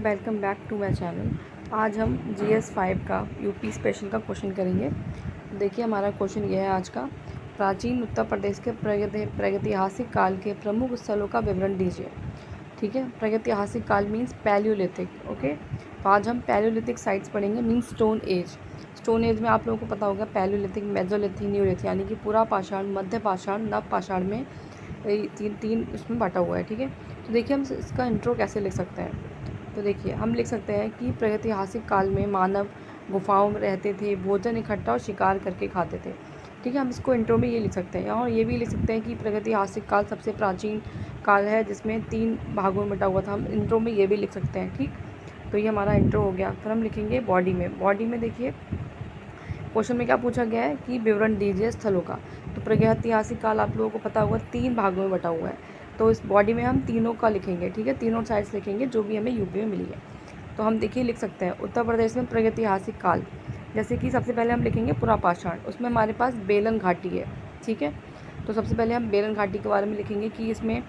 Welcome back to my channel. आज हम GS 5 का यूपी स्पेशल का क्वेश्चन करेंगे। देखिए हमारा क्वेश्चन ये है आज का। प्राचीन उत्तर प्रदेश के प्रागैतिहासिक काल के प्रमुख स्थलों का विवरण दीजिए। ठीक है, प्रागैतिहासिक काल मीन्स पैलियोलिथिक। ओके, तो आज हम पैलियोलिथिक साइट्स पढ़ेंगे, means stone age. Stone age में आप लोगों को पता होगा पैलियोलिथिक, मेसोलिथिक, न्यूलिथिक, यानी कि पूरा पाषाण, मध्य पाषाण, नव पाषाण में तीन उसमें बांटा हुआ है। ठीक है, तो देखिए हम इसका इंट्रो कैसे लिख सकते हैं। तो देखिए हम लिख सकते हैं कि प्रागैतिहासिक काल में मानव गुफाओं में रहते थे, भोजन इकट्ठा और शिकार करके खाते थे। ठीक है, हम इसको इंट्रो में ये लिख सकते हैं। और ये भी लिख सकते हैं कि प्रागैतिहासिक काल सबसे प्राचीन काल है जिसमें 3 भागों में बटा हुआ था। हम इंट्रो में ये भी लिख सकते हैं। ठीक, तो ये हमारा इंट्रो हो गया। फिर हम लिखेंगे बॉडी में। बॉडी में देखिए क्वेश्चन में क्या पूछा गया है कि विवरण दीजिए स्थलों का। तो प्रागैतिहासिक काल आप लोगों को पता होगा 3 भागों में बटा हुआ है, तो इस बॉडी में हम तीनों का लिखेंगे। ठीक है, तीनों साइड्स लिखेंगे जो भी हमें यूपी में मिली है। तो हम देखिए लिख सकते हैं उत्तर प्रदेश में प्रागैतिहासिक काल, जैसे कि सबसे पहले हम लिखेंगे पुरापाषाण, उसमें हमारे पास बेलन घाटी है। ठीक है, तो सबसे पहले हम बेलन घाटी के बारे में लिखेंगे कि इसमें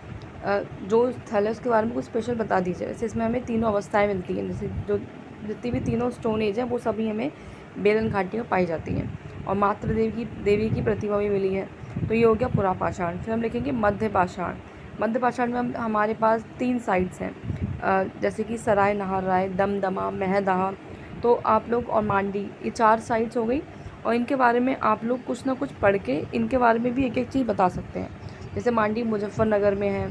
जो स्थल है उसके बारे में कुछ स्पेशल बता दीजिए। जैसे इसमें हमें तीनों अवस्थाएँ मिलती हैं, जैसे जो जितनी भी तीनों स्टोन एज है वो सभी हमें बेलन घाटी में पाई जाती हैं। और मातृ देवी की प्रतिमा भी मिली है। तो ये हो गया पुरापाषाण। फिर हम लिखेंगे मध्य पाषाण। मध्य पाषाण में हमारे पास 3 साइट्स हैं, जैसे कि सराय नहार, दमदमा, महदहा, तो आप लोग और मांडी, ये 4 साइट्स हो गई। और इनके बारे में आप लोग कुछ ना कुछ पढ़ के इनके बारे में भी एक एक चीज़ बता सकते हैं। जैसे मांडी मुजफ्फरनगर में है,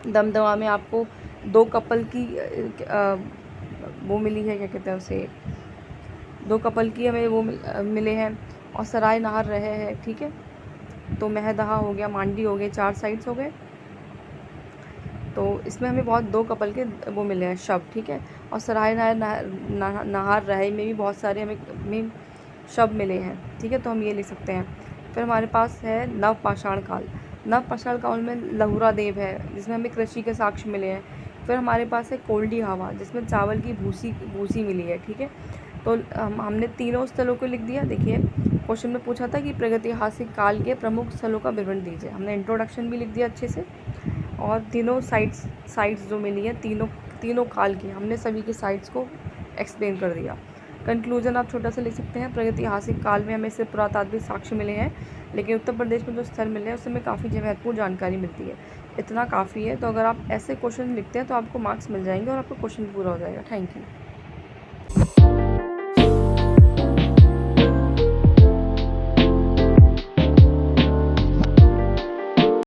दमदमा में आपको 2 कपल की वो मिली है, क्या कहते हैं उसे, 2 कपल की हमें वो मिले हैं। और सराय नहार रहे हैं। ठीक है, तो महदहा हो गया, मांडी हो गए, 4 साइट्स हो गए। तो इसमें हमें बहुत 2 कपल के वो मिले हैं शब्द। ठीक है, और सराय नहार रहे में भी बहुत सारे हमें शब्द मिले हैं। ठीक है, तो हम ये लिख सकते हैं। फिर हमारे पास है नवपाषाण काल। नवपाषाण काल में लहुरा देव है, जिसमें हमें कृषि के साक्ष्य मिले हैं। फिर हमारे पास है कोल्डी हवा, जिसमें चावल की भूसी मिली है। ठीक है, तो हमने तीनों स्थलों को लिख दिया। देखिए क्वेश्चन में पूछा था कि प्रागैतिहासिक काल के प्रमुख स्थलों का विवरण दीजिए। हमने इंट्रोडक्शन भी लिख दिया अच्छे से, और तीनों साइट्स जो मिली है तीनों काल की, हमने सभी के साइट्स को एक्सप्लेन कर दिया। कंक्लूजन आप छोटा सा लिख सकते हैं, प्रागैतिहासिक काल में हमें सिर्फ पुरातात्विक साक्ष्य मिले हैं, लेकिन उत्तर प्रदेश में जो स्थल मिले हैं उससे हमें काफ़ी महत्वपूर्ण जानकारी मिलती है। इतना काफ़ी है। तो अगर आप ऐसे क्वेश्चन लिखते हैं तो आपको मार्क्स मिल जाएंगे और आपका क्वेश्चन पूरा हो जाएगा। Thank you.